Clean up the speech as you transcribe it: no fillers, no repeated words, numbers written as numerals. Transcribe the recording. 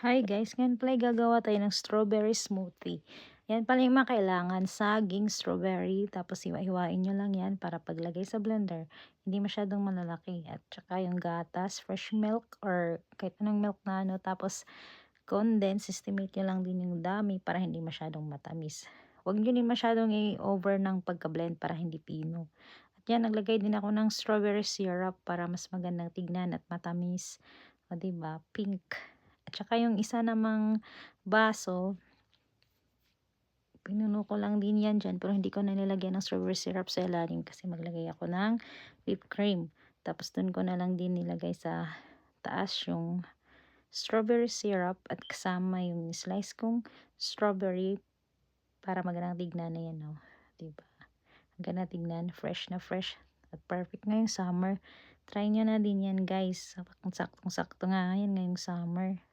Hi guys, ngayon pala gagawa tayo ng strawberry smoothie. Yan pala yung mga kailangan, saging, strawberry, tapos hiwa-hiwain nyo lang yan para paglagay sa blender, hindi masyadong malalaki. At saka yung gatas, fresh milk, or kahit anong milk na ano, tapos condense, estimate nyo lang din yung dami para hindi masyadong matamis. Huwag nyo din masyadong i-over ng pagka-blend para hindi pino. At yan, naglagay din ako ng strawberry syrup para mas magandang tignan at matamis. O diba, pink. At saka yung isa namang baso, pinuno ko lang din yan dyan, pero hindi ko na nilagyan ng strawberry syrup sa ilalim kasi maglagay ako ng whipped cream. Tapos dun ko na lang din nilagay sa taas yung strawberry syrup at kasama yung slice kong strawberry para magandang tignan na yan, oh. Diba? Maganda tignan, fresh na fresh at perfect ngayong summer. Try nyo na din yan guys. Saktong sakto nga yan ngayong summer.